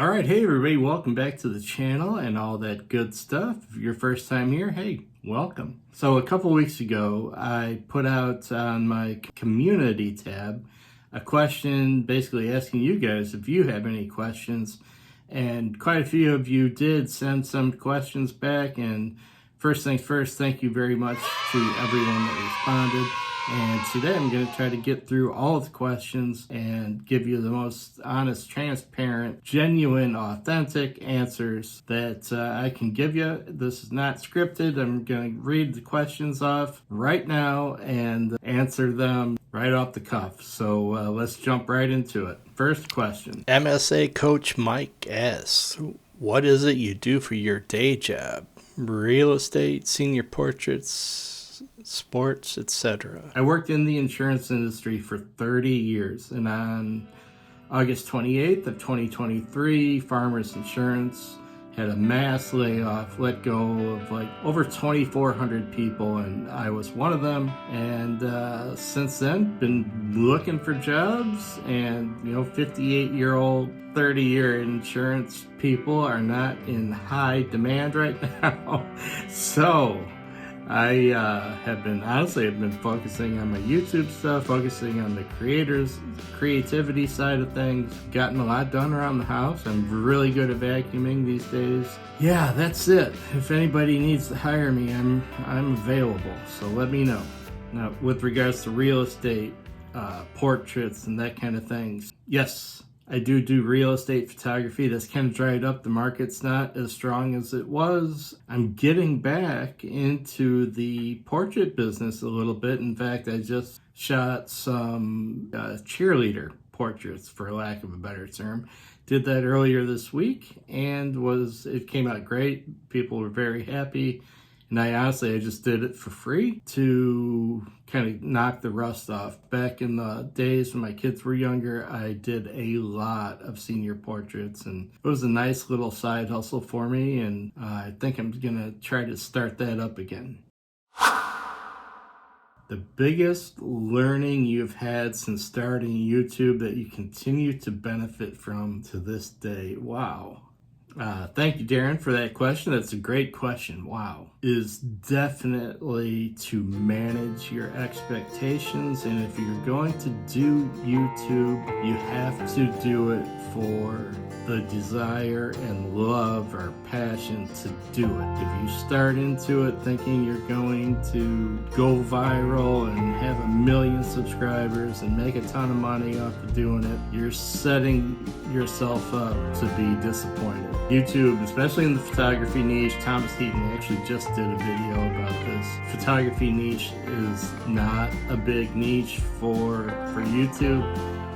All right, hey everybody, welcome back to the channel and all that good stuff. If you're your first time here, hey, welcome. So a couple weeks ago, I put out on my community tab a question basically asking you guys if you have any questions. And quite a few of you did send some questions back. And first things first, thank you very much to everyone that responded. And today I'm going to try to get through all of the questions and give you the most honest, transparent, genuine, authentic answers that I can give you. This is not scripted. I'm going to read the questions off right now and answer them right off the cuff. So let's jump right into it. First question. MSA Coach Mike asks, what is it you do for your day job? Real estate, senior portraits, sports, etc. I worked in the insurance industry for 30 years, and on August 28th of 2023, Farmers Insurance had a mass layoff, let go of like over 2,400 people, and I was one of them. And since then, been looking for jobs, and 58-year-old, 30-year insurance people are not in high demand right now. So I have been focusing on my YouTube stuff, focusing on the creativity side of things, gotten a lot done around the house. I'm really good at vacuuming these days. Yeah, that's it. If anybody needs to hire me, I'm available, so let me know. Now, with regards to real estate, portraits and that kind of things, yes, I do real estate photography. That's kind of dried up. The market's not as strong as it was. I'm getting back into the portrait business a little bit. In fact, I just shot some cheerleader portraits, for lack of a better term. Did that earlier this week, and it came out great. People were very happy. And I just did it for free to kind of knock the rust off. Back in the days when my kids were younger, I did a lot of senior portraits, and it was a nice little side hustle for me, and I think I'm gonna try to start that up again. The biggest learning you've had since starting YouTube that you continue to benefit from to this day? Wow. Thank you, Darren, for that question. That's a great question. Wow. Is definitely to manage your expectations. And if you're going to do YouTube, you have to do it for the desire and love or passion to do it. If you start into it thinking you're going to go viral and have 1 million subscribers and make a ton of money off of doing it, you're setting yourself up to be disappointed. YouTube, especially in the photography niche, Thomas Heaton actually just did a video about this. Photography niche is not a big niche for YouTube.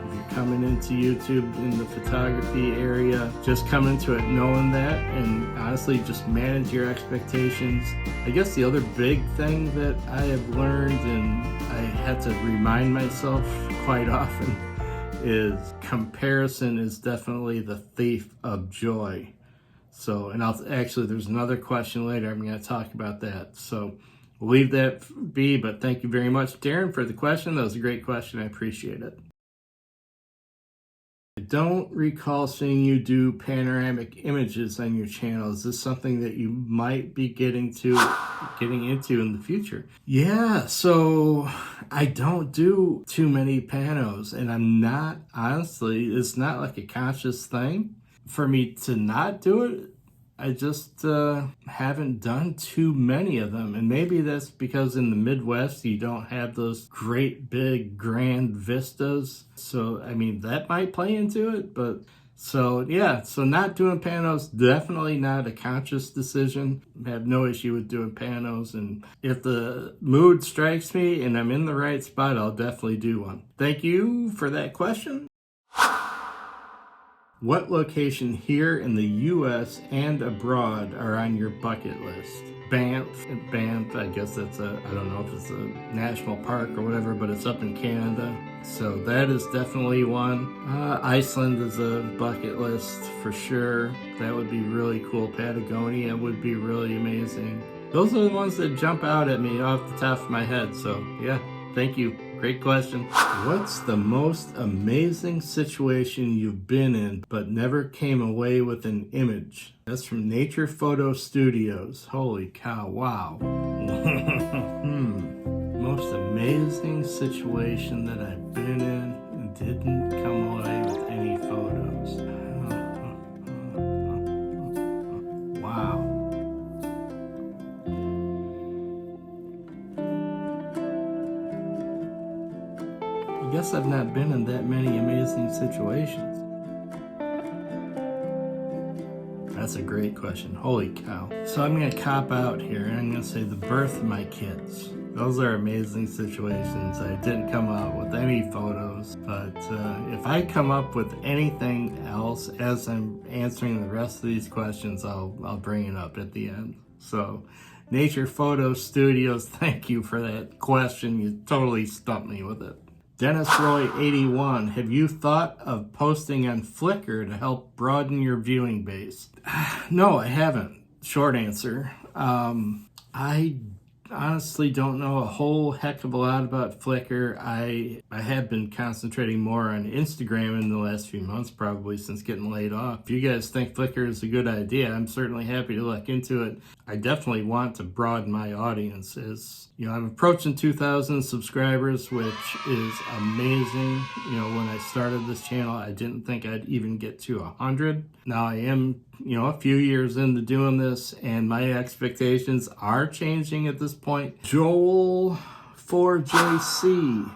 If you're coming into YouTube in the photography area, just come into it knowing that, and honestly just manage your expectations. I guess the other big thing that I have learned, and I had to remind myself quite often, is comparison is definitely the thief of joy. So, and there's another question later. I'm going to talk about that. So we'll leave that be, but thank you very much, Darren, for the question. That was a great question. I appreciate it. I don't recall seeing you do panoramic images on your channel. Is this something that you might be getting into in the future? Yeah, so I don't do too many panos, and it's not like a conscious thing for me to not do it. I just haven't done too many of them, and maybe that's because in the Midwest you don't have those great big grand vistas, so I mean that might play into it. But so not doing panos, definitely not a conscious decision. I have no issue with doing panos, and if the mood strikes me and I'm in the right spot, I'll definitely do one. Thank you for that question. What location here in the U.S. and abroad are on your bucket list? Banff, I guess I don't know if it's a national park or whatever, but it's up in Canada. So that is definitely one. Iceland is a bucket list for sure. That would be really cool. Patagonia would be really amazing. Those are the ones that jump out at me off the top of my head. So yeah, thank you. Great question. What's the most amazing situation you've been in but never came away with an image? That's from Nature Photo Studios. Holy cow, wow. Most amazing situation that I've been in and didn't come away with any photos. Wow. I guess I've not been in that many amazing situations. That's a great question. Holy cow. So I'm going to cop out here and I'm going to say the birth of my kids. Those are amazing situations. I didn't come out with any photos, but if I come up with anything else as I'm answering the rest of these questions, I'll bring it up at the end. So Nature Photo Studios, thank you for that question. You totally stumped me with it. Dennis Roy 81, have you thought of posting on Flickr to help broaden your viewing base? No, I haven't. Short answer. I honestly don't know a whole heck of a lot about Flickr. I have been concentrating more on Instagram in the last few months, probably since getting laid off. If you guys think Flickr is a good idea, I'm certainly happy to look into it. I definitely want to broaden my audience. As you know, I'm approaching 2,000 subscribers, which is amazing. You know, when I started this channel, I didn't think I'd even get to 100. Now I am, you know, a few years into doing this, and my expectations are changing at this point. Joel 4JC,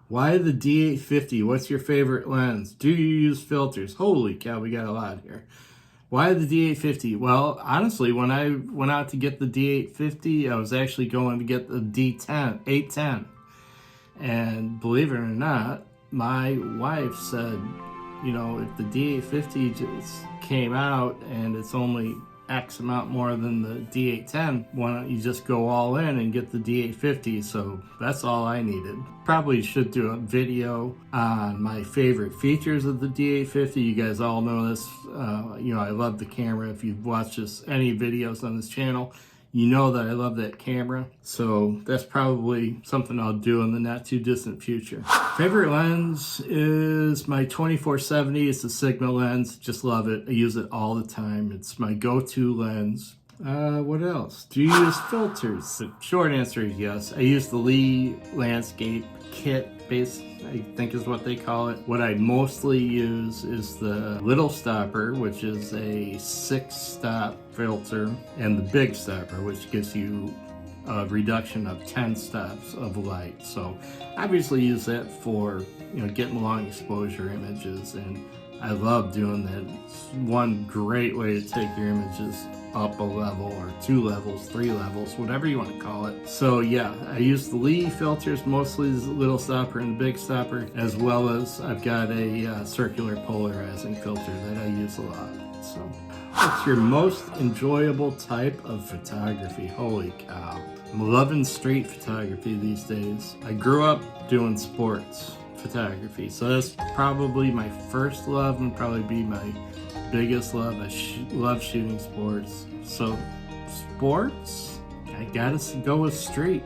why the D850? What's your favorite lens? Do you use filters? Holy cow, we got a lot here. Why the D850? Well, honestly, when I went out to get the D850, I was actually going to get the D810. And believe it or not, my wife said, you know, if the D850 just came out and it's only X amount more than the D810, why don't you just go all in and get the D850? So that's all I needed. Probably should do a video on my favorite features of the D850. You guys all know this. You know, I love the camera. If you've watched any videos on this channel, you know that I love that camera. So that's probably something I'll do in the not too distant future. Favorite lens is my 24-70. It's a Sigma lens. Just love it. I use it all the time. It's my go-to lens. What else? Do you use filters? The short answer is yes. I use the Lee Landscape Kit base, I think is what they call it. What I mostly use is the little stopper, which is a 6-stop filter, and the big stopper, which gives you a reduction of 10 stops of light. So I obviously use that for, you know, getting long exposure images, and I love doing that. It's one great way to take your images up a level, or 2 levels, 3 levels, whatever you want to call it. So yeah, I use the Lee filters, mostly the little stopper and the big stopper, as well as I've got a circular polarizing filter that I use a lot. So what's your most enjoyable type of photography? Holy cow. I'm loving street photography these days. I grew up doing sports photography, so that's probably my first love and probably be my biggest love. I love shooting sports. So sports, I gotta go with street.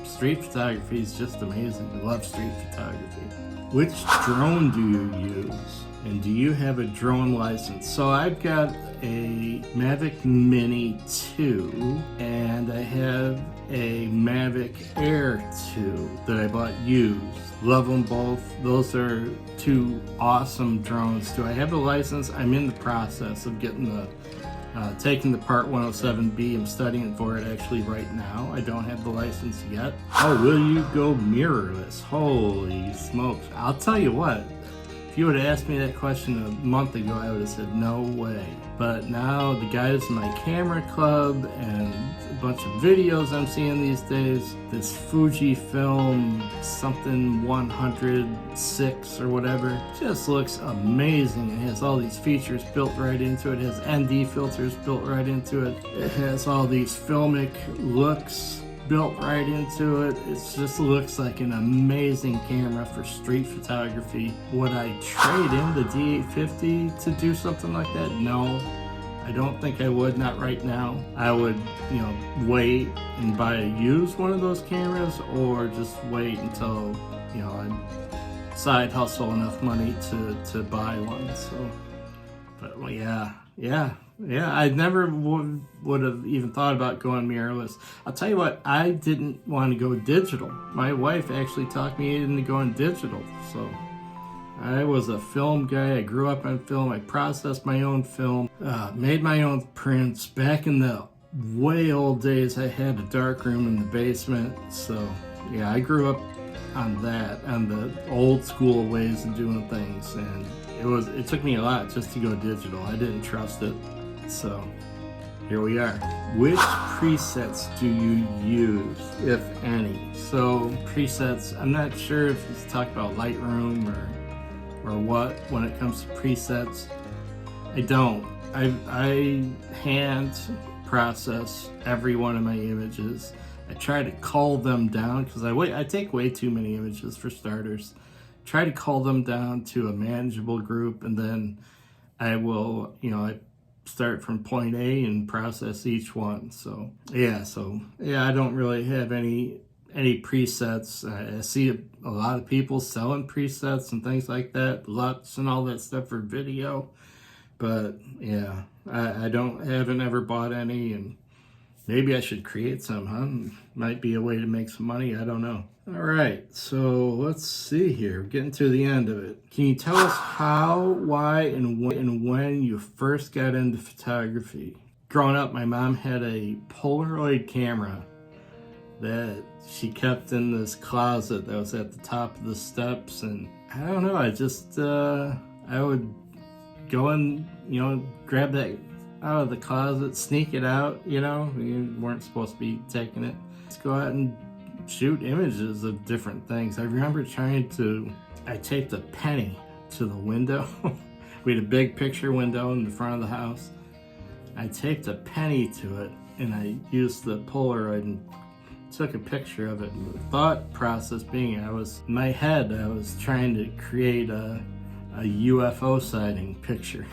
Street photography is just amazing. I love street photography. Which drone do you use? And do you have a drone license? So I've got a Mavic Mini 2, and I have a Mavic Air 2 that I bought used. Love them both. Those are 2 awesome drones. Do I have a license? I'm in the process of getting taking the Part 107B. I'm studying for it actually right now. I don't have the license yet. Oh, will you go mirrorless? Holy smokes. I'll tell you what. If you would have asked me that question a month ago, I would have said no way. But now the guys in my camera club and a bunch of videos I'm seeing these days, this Fujifilm something 106 or whatever, just looks amazing. It has all these features built right into it. It has ND filters built right into it. It has all these filmic looks built right into it. It just looks like an amazing camera for street photography. Would I trade in the D850 to do something like that? No, I don't think I would, not right now. I would, you know, wait and buy a used one of those cameras, or just wait until you know, I'd side hustle enough money to buy one. So, but well, yeah. I never would have even thought about going mirrorless. I'll tell you what, I didn't want to go digital. My wife actually talked me into going digital. So I was a film guy. I grew up on film. I processed my own film, made my own prints. Back in the way old days, I had a dark room in the basement. So yeah, I grew up on that, on the old school ways of doing things. And it took me a lot just to go digital. I didn't trust it. So here we are. Which presets do you use, if any? So presets, I'm not sure if it's talk about Lightroom or what when it comes to presets. I don't. I hand process every one of my images. I try to cull them down because I take way too many images for starters. Try to cull them down to a manageable group, and then I will, I start from point A and process each one. So yeah, I don't really have any presets. I see a lot of people selling presets and things like that, LUTs and all that stuff for video, but yeah, I haven't ever bought any, and maybe I should create some, huh? Might be a way to make some money, I don't know. All right, so let's see here. We're getting to the end of it. Can you tell us how, why, and when you first got into photography? Growing up, my mom had a Polaroid camera that she kept in this closet that was at the top of the steps, and I don't know, I would go and, grab that out of the closet, sneak it out, you weren't supposed to be taking it. Let's go out and shoot images of different things. I remember I taped a penny to the window. We had a big picture window in the front of the house. I taped a penny to it, and I used the Polaroid and took a picture of it. And the thought process being, I was trying to create a UFO sighting picture.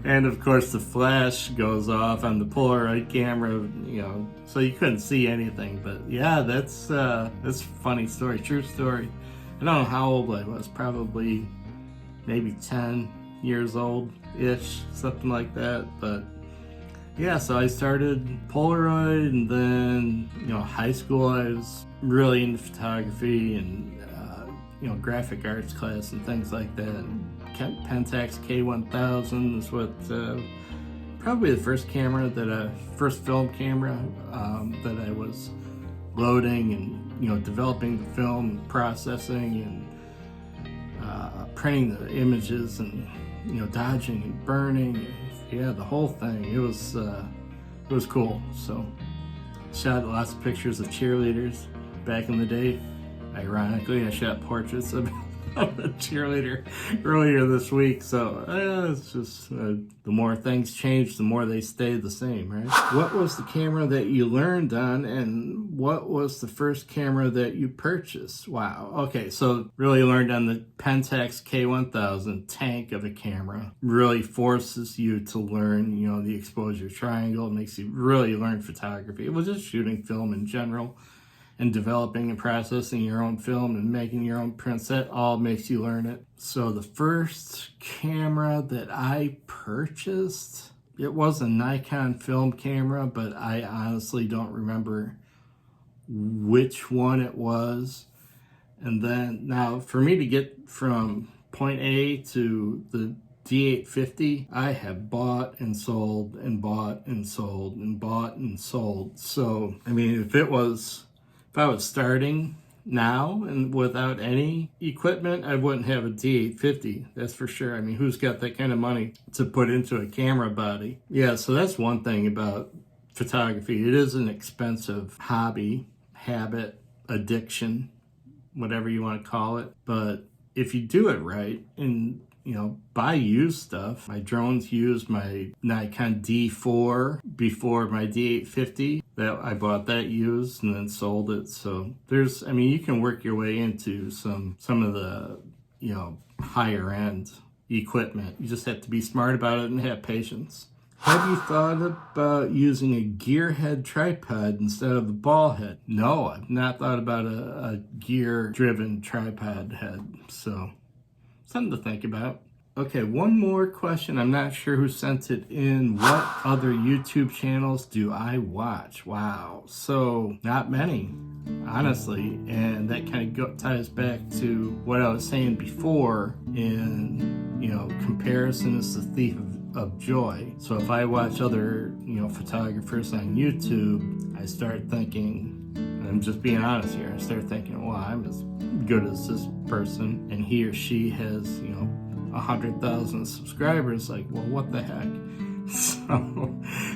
And of course the flash goes off on the Polaroid camera, so you couldn't see anything. But yeah, that's a funny story, true story. I don't know how old I was, probably maybe 10 years old-ish, something like that. But yeah, so I started Polaroid, and then, high school I was really into photography and, graphic arts class and things like that. Pentax K1000 is what, probably the first first film camera that I was loading and, developing the film, processing, and printing the images, and, dodging and burning. Yeah, the whole thing. It was cool. So shot lots of pictures of cheerleaders back in the day. Ironically, I shot portraits of a cheerleader earlier this week. So it's just the more things change, the more they stay the same, right? What was the camera that you learned on, and what was the first camera that you purchased? Wow. Okay, so really learned on the Pentax K1000 tank of a camera. Really forces you to learn, the exposure triangle. It makes you really learn photography. It was just shooting film in general, and developing and processing your own film and making your own prints. That all makes you learn it. So the first camera that I purchased, it was a Nikon film camera, but I honestly don't remember which one it was. And then now for me to get from point A to the D850, I have bought and sold and bought and sold and bought and sold. So, I mean, if I was starting now and without any equipment, I wouldn't have a D850, that's for sure. I mean, who's got that kind of money to put into a camera body? Yeah, so that's one thing about photography. It is an expensive hobby, habit, addiction, whatever you want to call it. But if you do it right and buy used stuff. My drones used my Nikon D4 before my D850. That I bought that used and then sold it. So you can work your way into some of the, higher end equipment. You just have to be smart about it and have patience. Have you thought about using a gear head tripod instead of a ball head? No, I've not thought about a gear-driven tripod head, so something to think about. Okay, one more question. I'm not sure who sent it in. What other YouTube channels do I watch? Wow, so not many, honestly, and that kind of ties back to what I was saying before in, comparison is the thief of joy. So if I watch other, photographers on YouTube, I start thinking, I'm just being honest here, I start thinking, well, I'm as good as this person, and he or she has, 100,000 subscribers. Like, well, what the heck?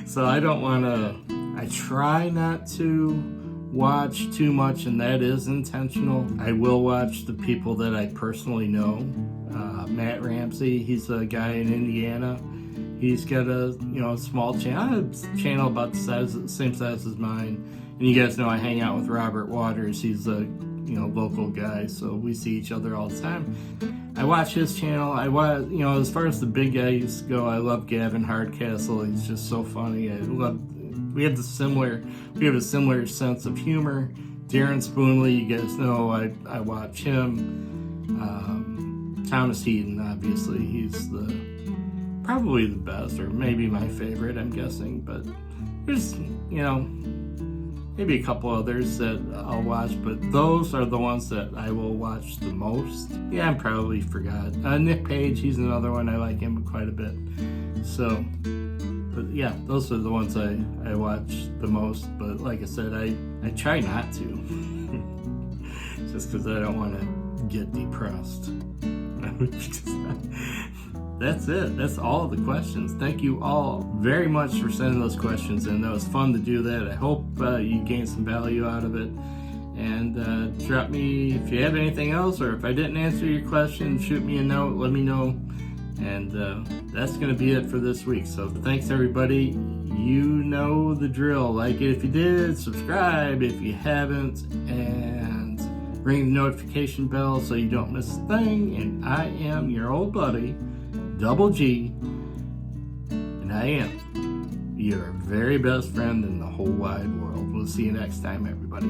So I don't want to, I try not to watch too much, and that is intentional. I will watch the people that I personally know. Matt Ramsey, he's a guy in Indiana. He's got a small channel about the same size as mine. And you guys know I hang out with Robert Waters. He's a local guy, so we see each other all the time. I watch his channel. I watch, as far as the big guys go, I love Gavin Hardcastle. He's just so funny. We have a similar sense of humor. Darren Spoonley, you guys know I watch him. Thomas Heaton, obviously, he's probably the best, or maybe my favorite, I'm guessing. But there's maybe a couple others that I'll watch, but those are the ones that I will watch the most. Yeah, I probably forgot. Nick Page, he's another one. I like him quite a bit. So, but yeah, those are the ones I watch the most. But like I said, I try not to. Just because I don't want to get depressed. That's it. That's all the questions. Thank you all very much for sending those questions in. That was fun to do that. I hope you gained some value out of it. And drop me if you have anything else, or if I didn't answer your question, shoot me a note, let me know. And that's going to be it for this week. So thanks, everybody. You know the drill. Like it if you did, subscribe if you haven't, and ring the notification bell so you don't miss a thing. And I am your old buddy, Double G, and I am your very best friend in the whole wide world. We'll see you next time, everybody.